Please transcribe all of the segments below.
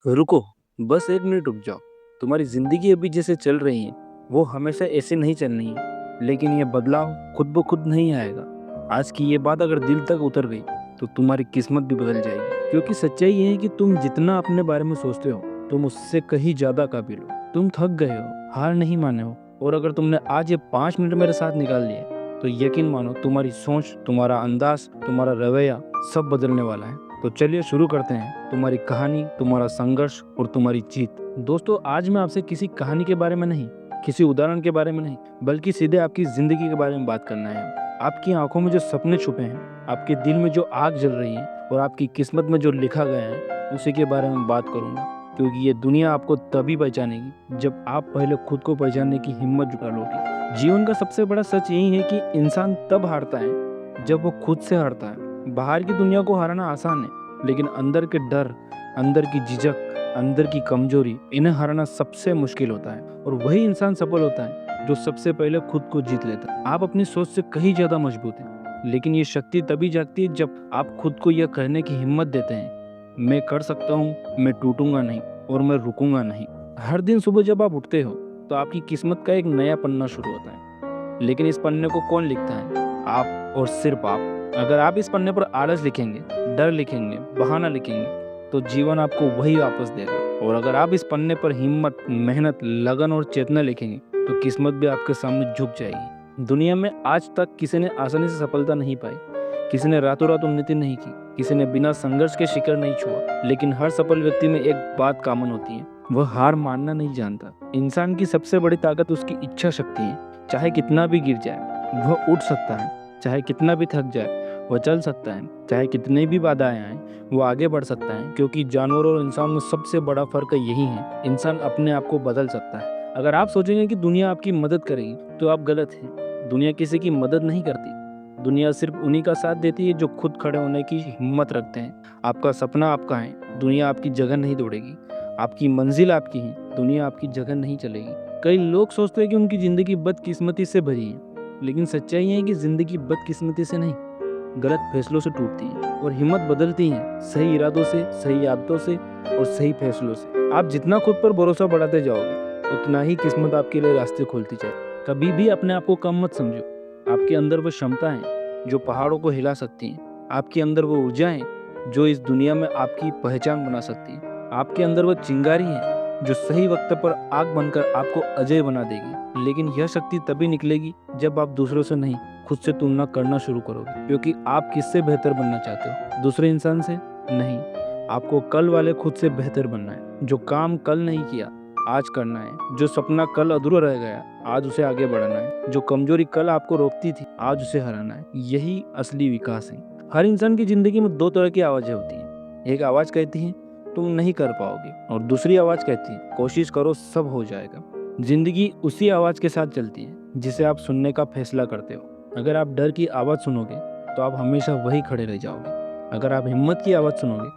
रुको, बस 1 मिनट रुक जाओ। तुम्हारी ज़िंदगी अभी जैसे चल रही है, वो हमेशा ऐसे नहीं चलनी है। लेकिन ये बदलाव खुद ब खुद नहीं आएगा। आज की ये बात अगर दिल तक उतर गई, तो तुम्हारी किस्मत भी बदल जाएगी। क्योंकि सच्चाई ये है कि तुम जितना अपने बारे में सोचते हो, तुम उससे कहीं ज़्यादा काबिल हो। तुम थक गए हो, हार नहीं माने हो और अगर तुमने आज ये 5 मिनट मेरे साथ निकाल लिए, तो यकीन मानो तुम्हारी सोच, तुम्हारा अंदाज़, तुम्हारा रवैया सब बदलने वाला है। तो चलिए शुरू करते हैं तुम्हारी कहानी, तुम्हारा संघर्ष और तुम्हारी जीत। दोस्तों, आज मैं आपसे किसी कहानी के बारे में नहीं, किसी उदाहरण के बारे में नहीं, बल्कि सीधे आपकी जिंदगी के बारे में बात करना है। आपकी आंखों में जो सपने छुपे हैं, आपके दिल में जो आग जल रही है और आपकी किस्मत में जो लिखा गया है, उसी के बारे में बात करूंगा। क्योंकि ये दुनिया आपको तभी पहचानेगी जब आप पहले खुद को पहचानने की हिम्मत जुटा लोगे। जीवन का सबसे बड़ा सच यही है कि इंसान तब हारता है जब वो खुद से हारता है। बाहर की दुनिया को हराना आसान है, लेकिन अंदर के डर, अंदर की झिझक, अंदर की कमजोरी, इन्हें हराना सबसे मुश्किल होता है। और वही इंसान सफल होता है जो सबसे पहले खुद को जीत लेता है। आप अपनी सोच से कहीं ज्यादा मजबूत हैं, लेकिन ये शक्ति तभी जागती है जब आप खुद को यह कहने की हिम्मत देते हैं, मैं कर सकता हूँ, मैं टूटूंगा नहीं और मैं रुकूंगा नहीं। हर दिन सुबह जब आप उठते हो, तो आपकी किस्मत का एक नया पन्ना शुरू होता है। लेकिन इस पन्ने को कौन लिखता है? आप, और सिर्फ आप। अगर आप इस पन्ने पर आलस लिखेंगे, डर लिखेंगे, बहाना लिखेंगे, तो जीवन आपको वही वापस देगा। और अगर आप इस पन्ने पर हिम्मत, मेहनत, लगन और चेतना लिखेंगे, तो किस्मत भी आपके सामने झुक जाएगी। दुनिया में आज तक किसी ने आसानी से सफलता नहीं पाई, किसी ने रातों रात उन्नति नहीं की, किसी ने बिना संघर्ष के शिखर नहीं छुआ। लेकिन हर सफल व्यक्ति में एक बात कॉमन होती है, वह हार मानना नहीं जानता। इंसान की सबसे बड़ी ताकत उसकी इच्छा शक्ति है। चाहे कितना भी गिर जाए, वह उठ सकता है। चाहे कितना भी थक जाए, वह चल सकता है। चाहे कितने भी बाधाएं आए, वो आगे बढ़ सकता है। क्योंकि जानवर और इंसान में सबसे बड़ा फर्क यही है, इंसान अपने आप को बदल सकता है। अगर आप सोचेंगे कि दुनिया आपकी मदद करेगी, तो आप गलत हैं। दुनिया किसी की मदद नहीं करती। दुनिया सिर्फ उन्हीं का साथ देती है जो खुद खड़े होने की हिम्मत रखते हैं। आपका सपना आपका है, दुनिया आपकी जगह नहीं तोड़ेगी। आपकी मंजिल आपकी है, दुनिया आपकी जगह नहीं चलेगी। कई लोग सोचते हैं कि उनकी जिंदगी बदकिस्मती से भरी है, लेकिन सच्चाई ये है कि जिंदगी बदकिस्मती से नहीं, गलत फैसलों से टूटती है। और हिम्मत बदलती है सही इरादों से, सही आदतों से और सही फैसलों से। आप जितना खुद पर भरोसा बढ़ाते जाओगे, उतना ही किस्मत आपके लिए रास्ते खोलती जाए। कभी भी अपने आप को कम मत समझो। आपके अंदर वो क्षमता है जो पहाड़ों को हिला सकती है। आपके अंदर वो ऊर्जा है जो इस दुनिया में आपकी पहचान बना सकती है। आपके अंदर वो चिंगारी है जो सही वक्त पर आग बनकर आपको अजय बना देगी। लेकिन यह शक्ति तभी निकलेगी जब आप दूसरों से नहीं, खुद से तुलना करना शुरू करोगे। क्योंकि आप किससे बेहतर बनना चाहते हो? दूसरे इंसान से नहीं। आपको कल वाले खुद से बेहतर बनना है। जो काम कल नहीं किया, आज करना है। जो सपना कल अधूरा रह गया, आज उसे आगे बढ़ाना है। जो कमजोरी कल आपको रोकती थी, आज उसे हराना है। यही असली विकास है। हर इंसान की जिंदगी में दो तरह की आवाजें होती हैं। एक आवाज कहती है तुम नहीं कर पाओगे, और दूसरी आवाज कहती है कोशिश करो, सब हो जाएगा। जिंदगी उसी आवाज के साथ चलती है जिसे आप सुनने का फैसला करते हो। अगर आप डर की आवाज सुनोगे, तो आप हमेशा वही खड़े रह जाओगे। अगर आप हिम्मत की आवाज सुनोगे,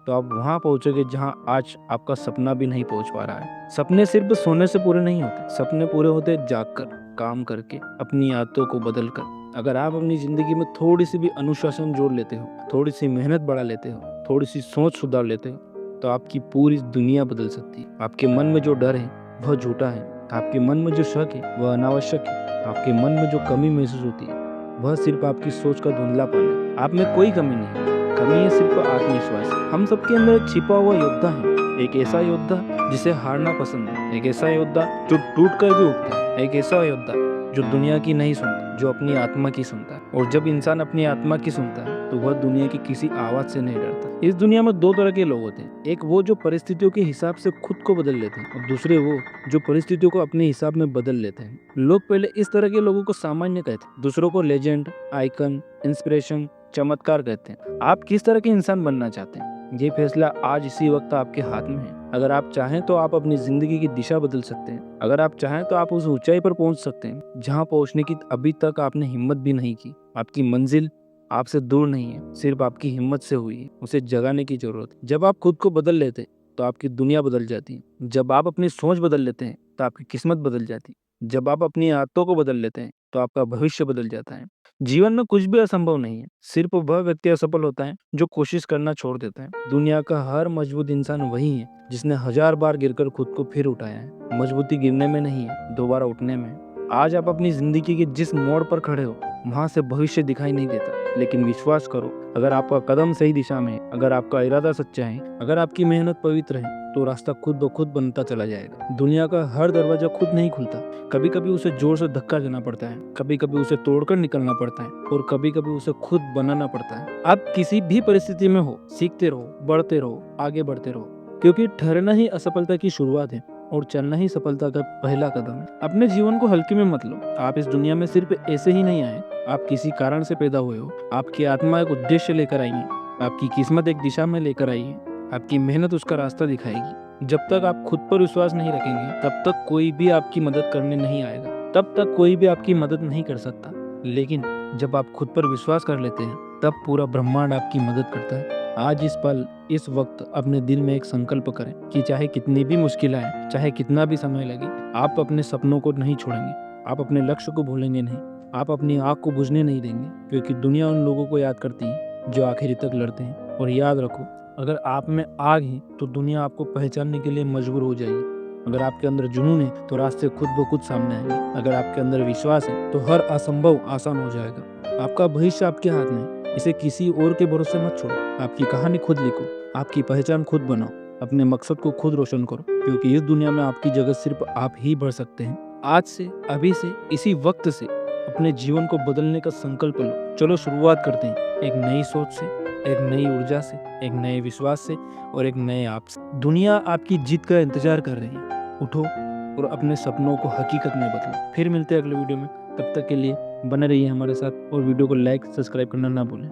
तो आप वहां पहुंचोगे जहां आज आपका सपना भी नहीं पहुंच पा रहा है। सपने सिर्फ सोने से पूरे नहीं होते, सपने पूरे होते जागकर, काम करके, अपनी आदतों को बदल कर। अगर आप अपनी जिंदगी में थोड़ी सी भी अनुशासन जोड़ लेते हो, थोड़ी सी मेहनत बढ़ा लेते हो, थोड़ी सी सोच सुधार लेते हो, तो आपकी पूरी दुनिया बदल सकती है। आपके मन में जो डर है, वह झूठा है। आपके मन में जो शक है, वह अनावश्यक है। आपके मन में जो कमी महसूस होती है, वह सिर्फ आपकी सोच का धुंधलापन है। आप में कोई कमी नहीं है, कमी है सिर्फ आत्मविश्वास। हम सबके अंदर एक छिपा हुआ योद्धा है। एक ऐसा योद्धा जिसे हारना पसंद है। एक ऐसा योद्धा जो टूट कर भी उठता है। एक ऐसा योद्धा जो दुनिया की नहीं सुनता, जो अपनी आत्मा की सुनता है। और जब इंसान अपनी आत्मा की सुनता है, तो वह दुनिया की किसी आवाज से नहीं डरता। इस दुनिया में दो तरह के लोग होते हैं। एक वो जो परिस्थितियों के हिसाब से खुद को बदल लेते हैं, और दूसरे वो जो परिस्थितियों को अपने हिसाब में बदल लेते हैं। लोग पहले इस तरह के लोगों को सामान्य कहते हैं, दूसरों को लेजेंड, आइकन, इंस्पिरेशन, चमत्कार कहते हैं। आप किस तरह के इंसान बनना चाहते हैं, ये फैसला आज इसी वक्त आपके हाथ में है। अगर आप चाहें तो आप अपनी जिंदगी की दिशा बदल सकते हैं। अगर आप चाहें तो आप उस ऊंचाई पर पहुंच सकते हैं जहां पहुंचने की अभी तक आपने हिम्मत भी नहीं की। आपकी मंजिल आपसे दूर नहीं है, सिर्फ आपकी हिम्मत से हुई है। उसे जगाने की जरूरत है। जब आप खुद को बदल लेते हैं, तो आपकी दुनिया बदल जाती है। जब आप अपनी सोच बदल लेते हैं, तो आपकी किस्मत बदल जाती है। जब आप अपनी आदतों को बदल लेते हैं, तो आपका भविष्य बदल जाता है। जीवन में कुछ भी असंभव नहीं है, सिर्फ वह व्यक्ति असफल होता है जो कोशिश करना छोड़ देता है। दुनिया का हर मजबूत इंसान वही है जिसने 1000 बार गिरकर खुद को फिर उठाया है। मजबूती गिरने में नहीं है, दोबारा उठने में है। आज आप अपनी जिंदगी के जिस मोड़ पर खड़े हो वहां से भविष्य दिखाई नहीं देता, लेकिन विश्वास करो, अगर आपका कदम सही दिशा में है, अगर आपका इरादा सच्चा है, अगर आपकी मेहनत पवित्र है, तो रास्ता खुद ब खुद बनता चला जाएगा। दुनिया का हर दरवाजा खुद नहीं खुलता, कभी कभी उसे जोर से धक्का देना पड़ता है, कभी कभी उसे तोड़कर निकलना पड़ता है, और कभी कभी उसे खुद बनाना पड़ता है। आप किसी भी परिस्थिति में हो, सीखते रहो, बढ़ते रहो, आगे बढ़ते रहो, क्योंकि ठहरना ही असफलता की शुरुआत है और चलना ही सफलता का पहला कदम है। अपने जीवन को हल्के में मत लो। आप इस दुनिया में सिर्फ ऐसे ही नहीं आए, आप किसी कारण से पैदा हुए हो। आपकी आत्मा एक उद्देश्य लेकर आई है, आपकी किस्मत एक दिशा में लेकर आई है, आपकी मेहनत उसका रास्ता दिखाएगी। जब तक आप खुद पर विश्वास नहीं रखेंगे तब तक कोई भी आपकी मदद करने नहीं आएगा, तब तक कोई भी आपकी मदद नहीं कर सकता। लेकिन जब आप खुद पर विश्वास कर लेते हैं तब पूरा ब्रह्मांड आपकी मदद करता है। आज इस पल, इस वक्त अपने दिल में एक संकल्प करें कि चाहे कितनी भी मुश्किल आए, चाहे कितना भी समय लगे, आप अपने सपनों को नहीं छोड़ेंगे, आप अपने लक्ष्य को भूलेंगे नहीं, आप अपनी आग को बुझने नहीं देंगे, क्योंकि दुनिया उन लोगों को याद करती है जो आखिरी तक लड़ते हैं। और याद रखो, अगर आप में आग है तो दुनिया आपको पहचानने के लिए मजबूर हो जाएगी। अगर आपके अंदर जुनून है तो रास्ते खुद ब खुद सामने आएंगे। अगर आपके अंदर विश्वास है तो हर असंभव आसान हो जाएगा। आपका भविष्य आपके हाथ में है, इसे किसी और के भरोसे मत छोड़ो। आपकी कहानी खुद लिखो, आपकी पहचान खुद बनाओ, अपने मकसद को खुद रोशन करो, क्योंकि इस दुनिया में आपकी जगह सिर्फ आप ही भर सकते हैं। आज से, अभी से, इसी वक्त से अपने जीवन को बदलने का संकल्प लो। चलो शुरुआत करते हैं, एक नई सोच से, एक नई ऊर्जा से, एक नए विश्वास से और एक नए आप से। दुनिया आपकी जीत का इंतजार कर रही है। उठो और अपने सपनों को हकीकत में बदलो। फिर मिलते हैं अगले वीडियो में, तब तक के लिए बने रहिए हमारे साथ और वीडियो को लाइक, सब्सक्राइब करना ना भूलें।